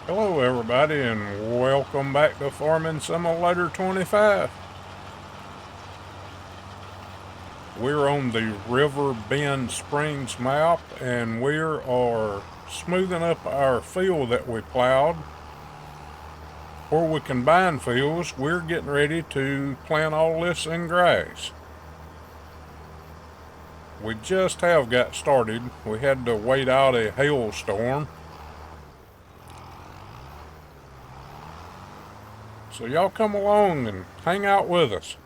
Hello everybody and welcome back to Farming Simulator 25. We're on the Riverbend Springs map and we are smoothing up our field that we plowed. Where we combine fields, we're getting ready to plant all this in grass. We just have got started. We had to wait out a hailstorm. So y'all come along and hang out with us.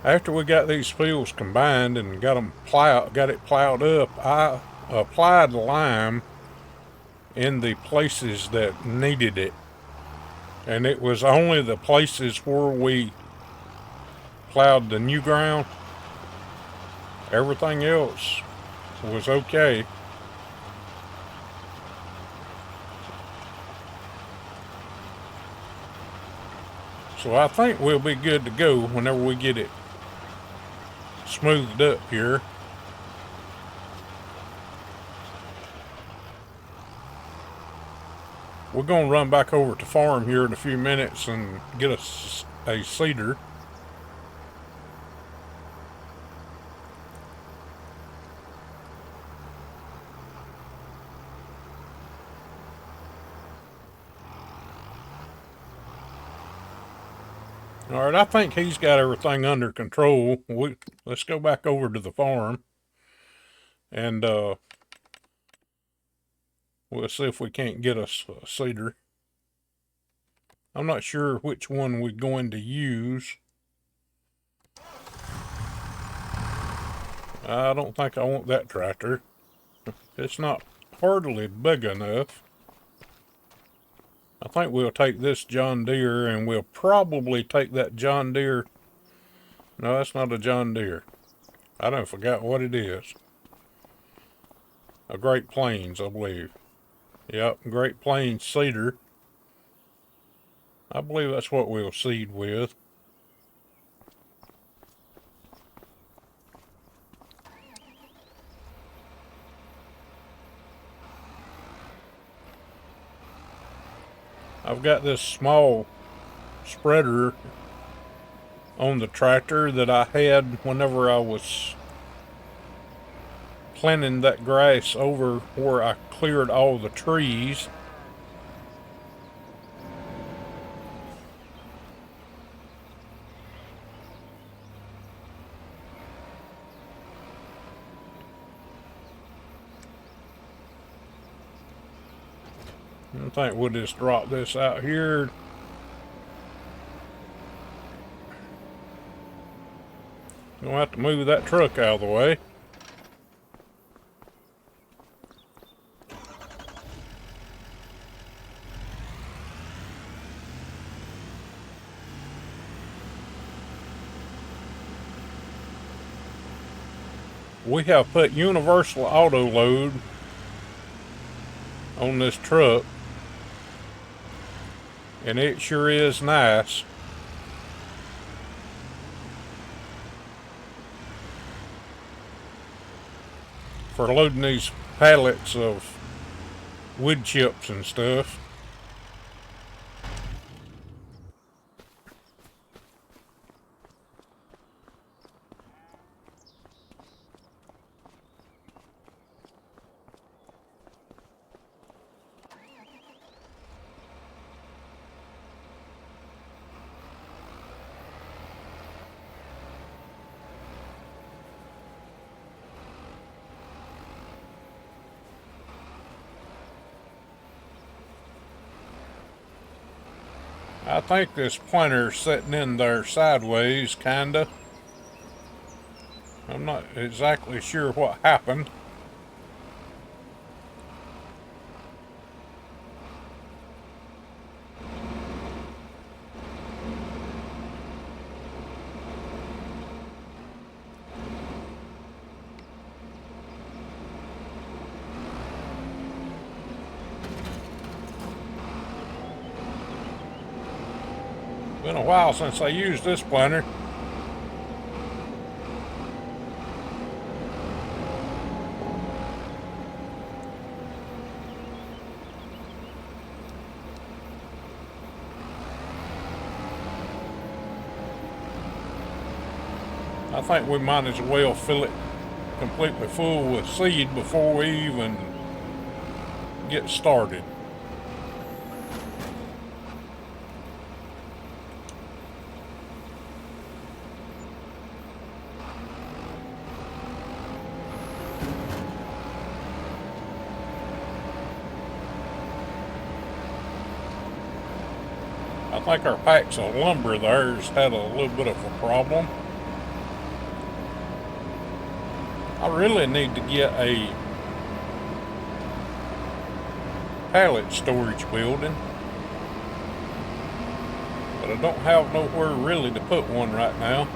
After we got these fields combined and got it plowed up, I applied lime in the places that needed it. And it was only the places where we plowed the new ground. Everything else was okay. So I think we'll be good to go whenever we get it smoothed up here. We're going to run back over to farm here in a few minutes and get us a seeder. All right, I think he's got everything under control. Let's go back over to the farm and we'll see if we can't get us a seeder. I'm not sure which one we're going to use. I don't think I want that tractor. It's not hardly big enough. I think we'll take this John Deere and we'll probably take that John Deere. No, that's not a John Deere. I done forgot what it is. A Great Plains, I believe. Yep, Great Plains seeder. I believe that's what we'll seed with. I've got this small spreader on the tractor that I had whenever I was planting that grass over where I cleared all the trees. I think we'll just drop this out here. Gonna have to move that truck out of the way. We have put universal auto load on this truck, and it sure is nice. For loading these pallets of wood chips and stuff. I think this planter's sitting in there sideways, kinda. I'm not exactly sure what happened. Been a while since I used this planter. I think we might as well fill it completely full with seed before we even get started. I think our packs of lumber there's had a little bit of a problem. I really need to get a pallet storage building, but I don't have nowhere really to put one right now.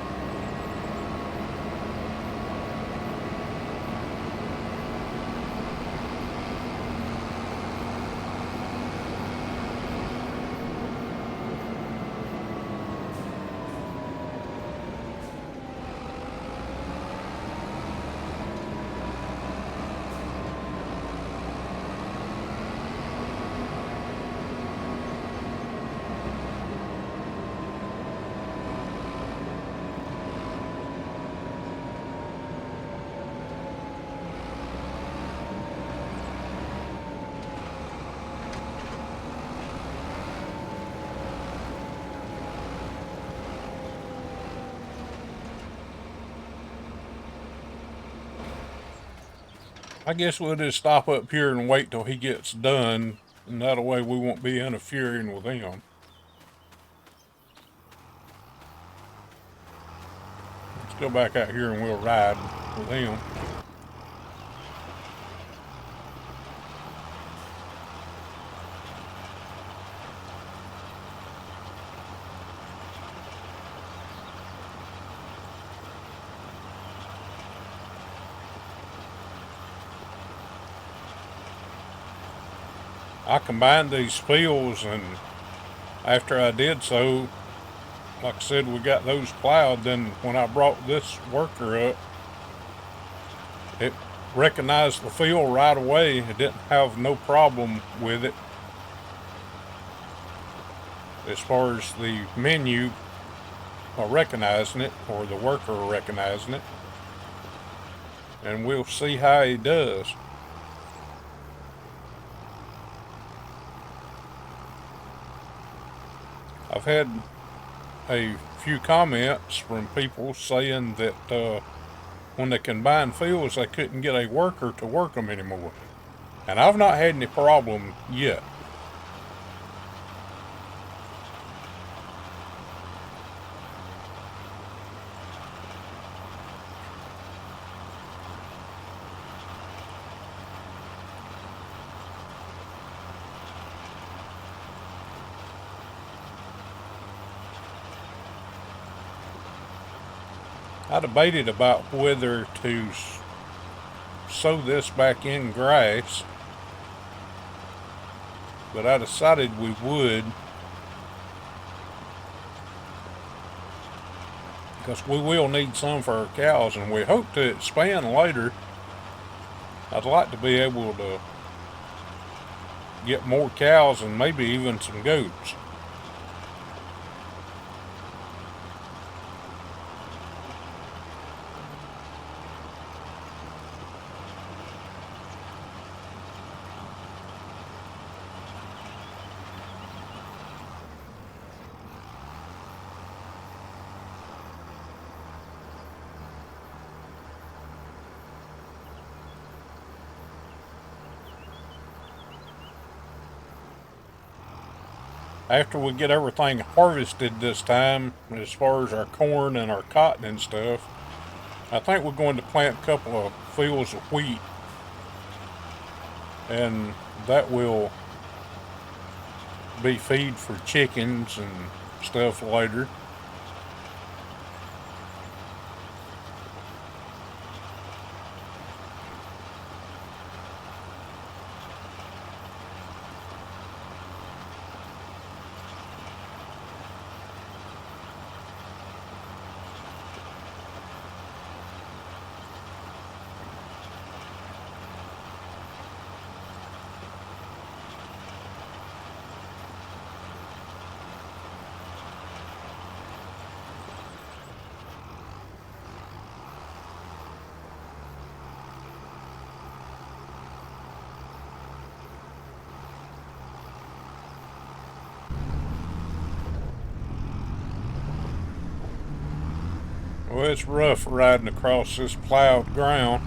I guess we'll just stop up here and wait till he gets done, and that way we won't be interfering with him. Let's go back out here and we'll ride with him. I combined these fields, and after I did so, like I said, we got those plowed. Then when I brought this worker up, it recognized the field right away. It didn't have no problem with it as far as the menu recognizing it, or the worker recognizing it. And we'll see how he does. I've had a few comments from people saying that when they combine fields, they couldn't get a worker to work them anymore. And I've not had any problem yet. I debated about whether to sow this back in grass, but I decided we would, because we will need some for our cows, and we hope to expand later. I'd like to be able to get more cows and maybe even some goats. After we get everything harvested this time, as far as our corn and our cotton and stuff, I think we're going to plant a couple of fields of wheat, and that will be feed for chickens and stuff later. Well, it's rough riding across this plowed ground.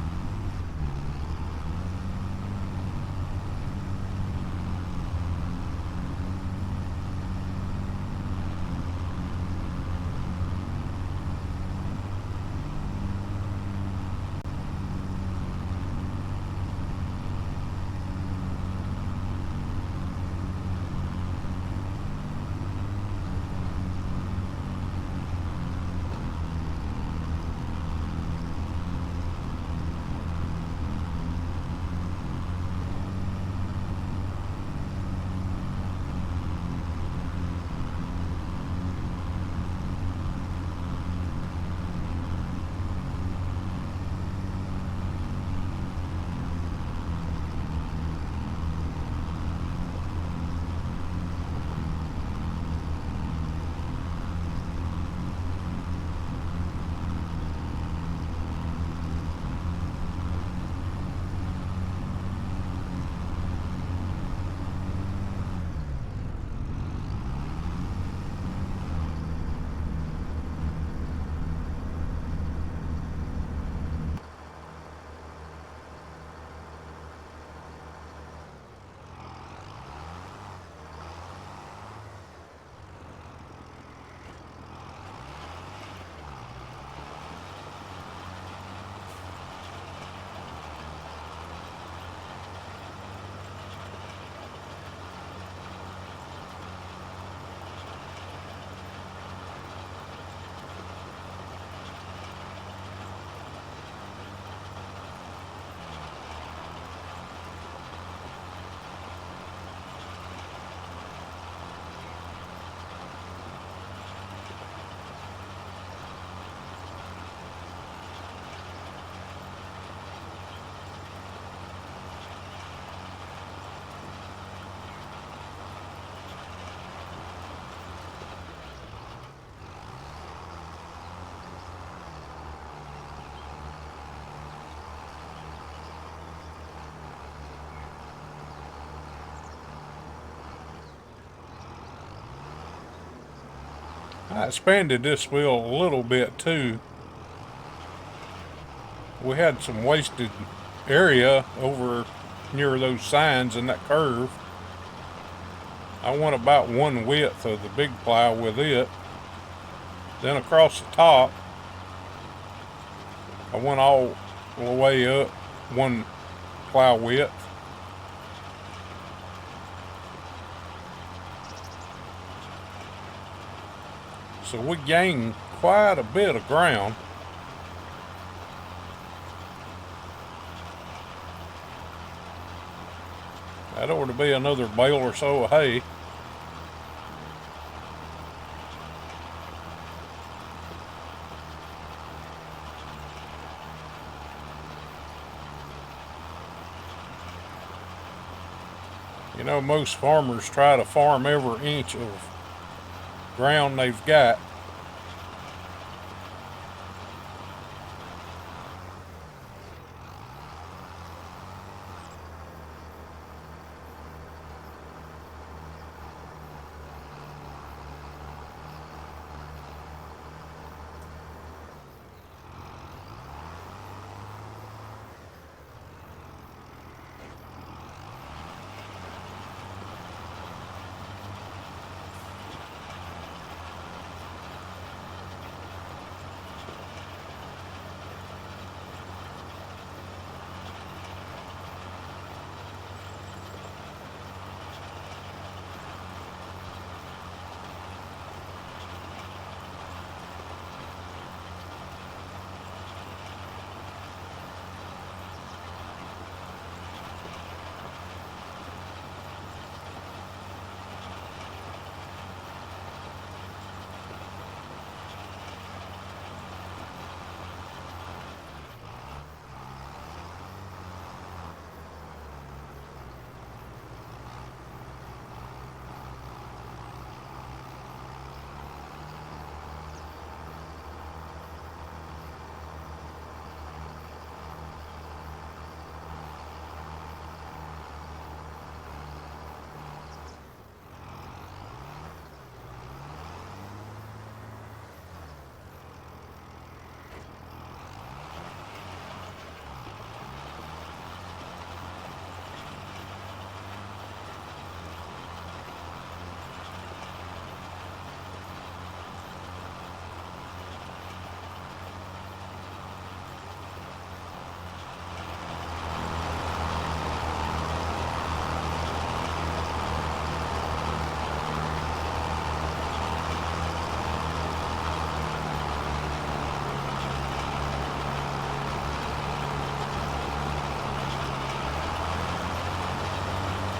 I expanded this field a little bit too. We had some wasted area over near those signs in that curve. I went about one width of the big plow with it. Then across the top, I went all the way up one plow width. So we gained quite a bit of ground. That ought to be another bale or so of hay. You know, most farmers try to farm every inch of ground they've got.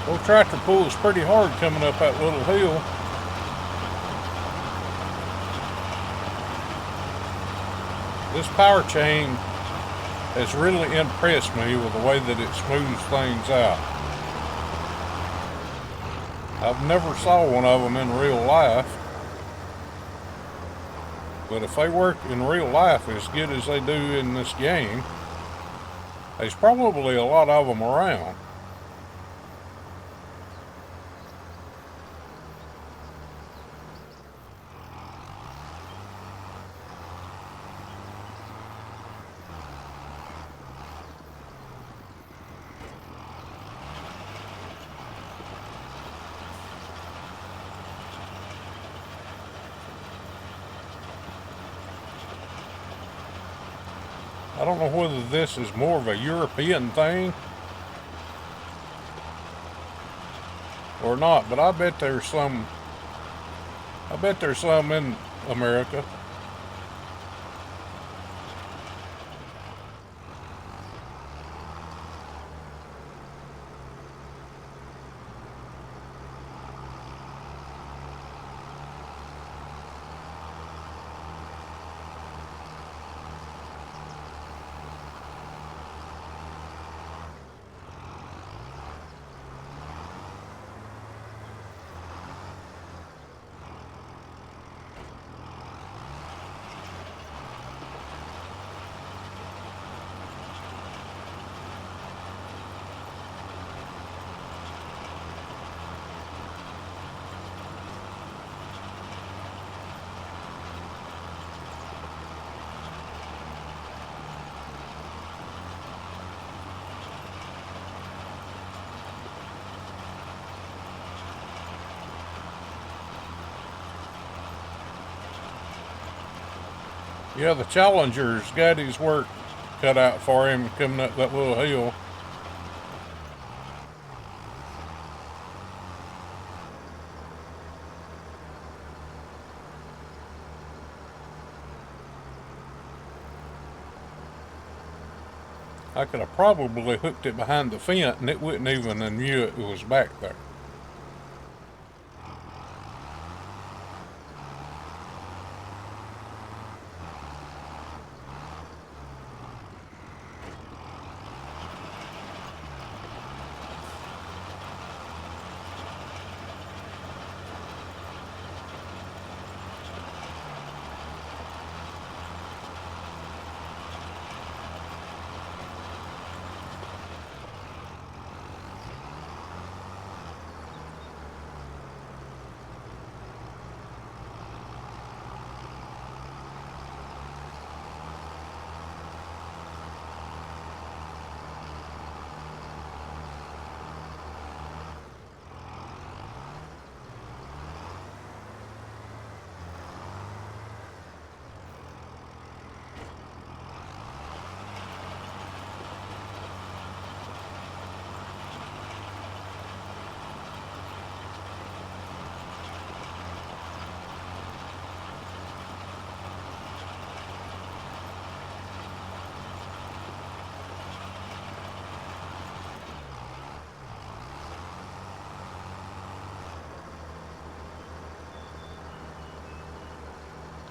Old tractor pulls pretty hard coming up that little hill. This power chain has really impressed me with the way that it smooths things out. I've never saw one of them in real life, but if they work in real life as good as they do in this game, there's probably a lot of them around. I don't know whether this is more of a European thing or not, but I bet there's some in America. Yeah, the Challenger's got his work cut out for him coming up that little hill. I could have probably hooked it behind the fence and it wouldn't even have knew it was back there.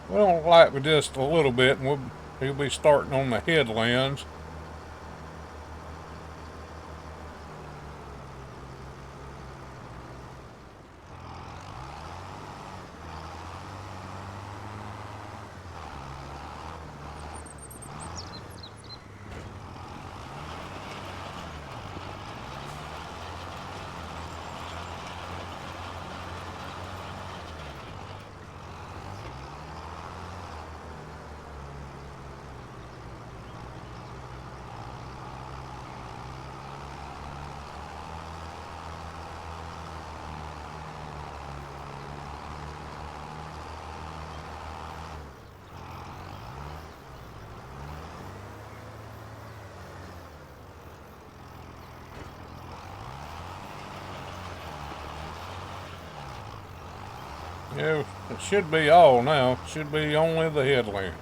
Well, light with just a little bit, and he'll be starting on the headlands. Yeah, it should be all now. It should be only the headlands.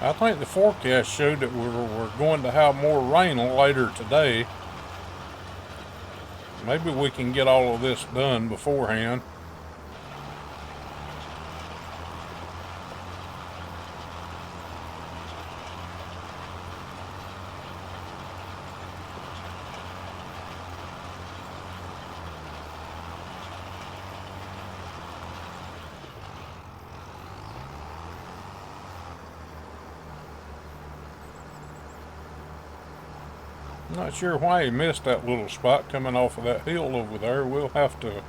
I think the forecast showed that we're going to have more rain later today. Maybe we can get all of this done beforehand. I'm not sure why he missed that little spot coming off of that hill over there. We'll have to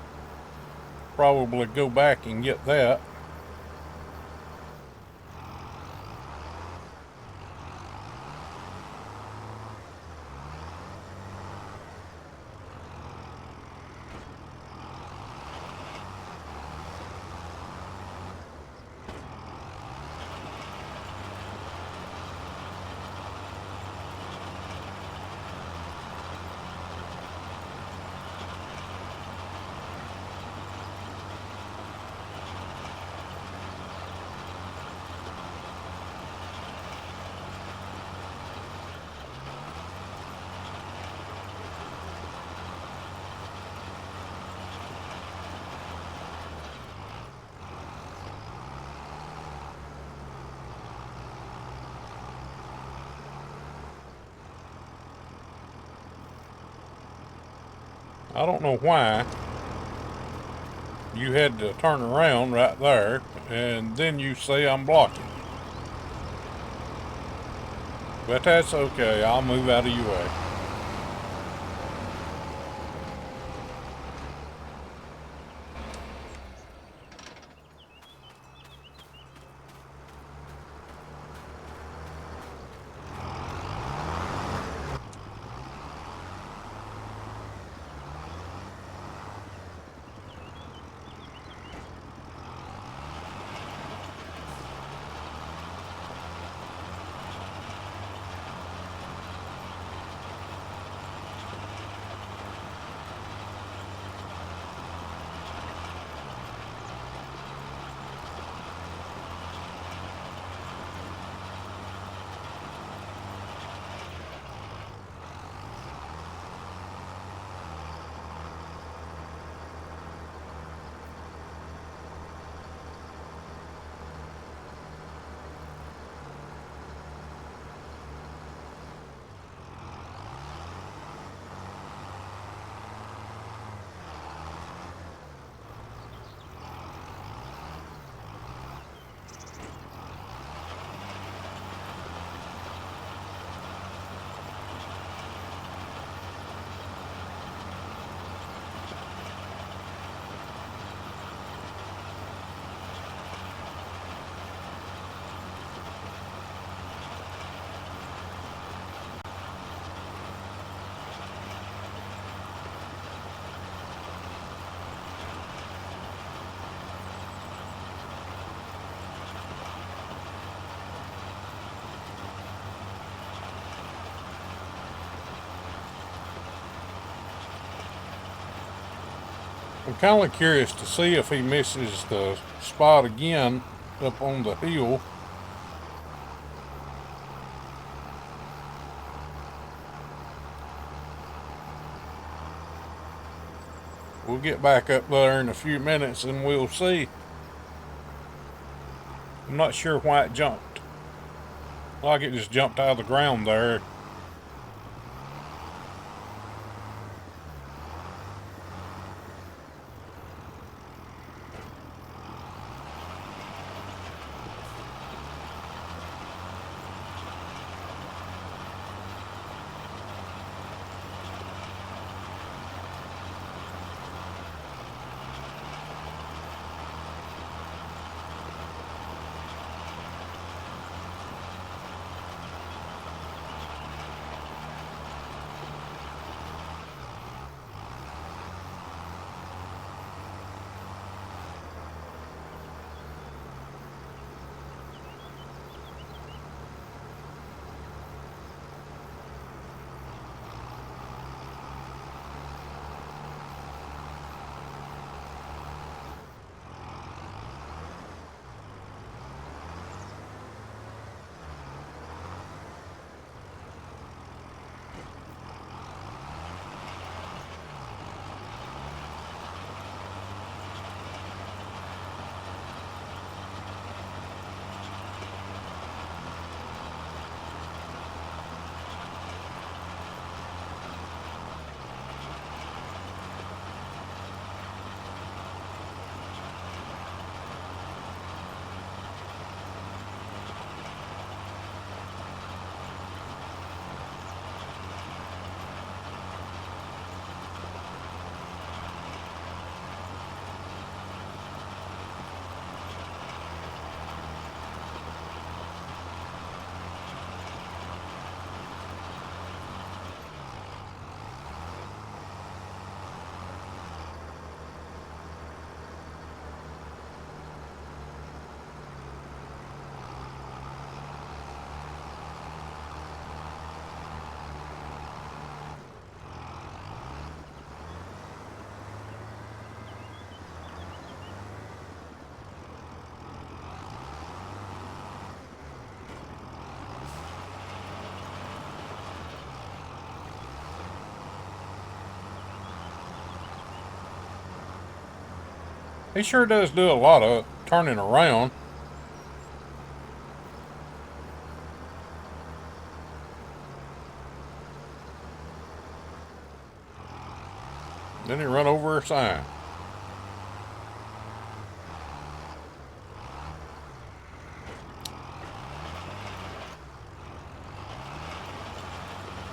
probably go back and get that. I don't know why you had to turn around right there and then you say I'm blocking. But that's okay, I'll move out of your way. I'm kind of curious to see if he misses the spot again up on the hill. We'll get back up there in a few minutes and we'll see. I'm not sure why it jumped. Like it just jumped out of the ground there. He sure does do a lot of turning around. Then he run over a sign.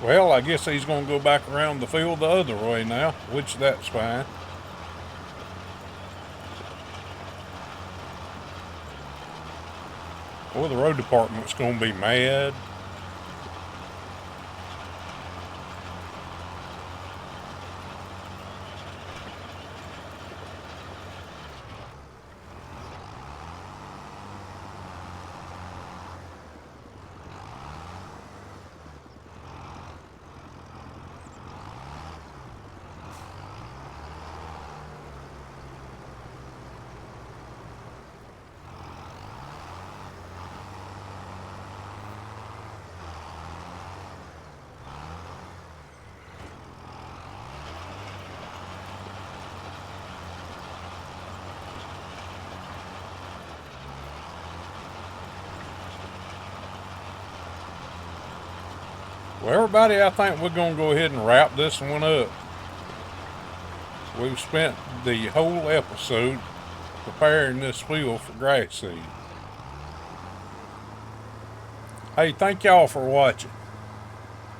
Well, I guess he's going to go back around the field the other way now, which that's fine. Well, the road department's going to be mad. Well, everybody, I think we're going to go ahead and wrap this one up. We've spent the whole episode preparing this field for grass seed. Hey, thank y'all for watching.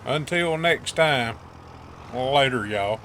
Until next time, later, y'all.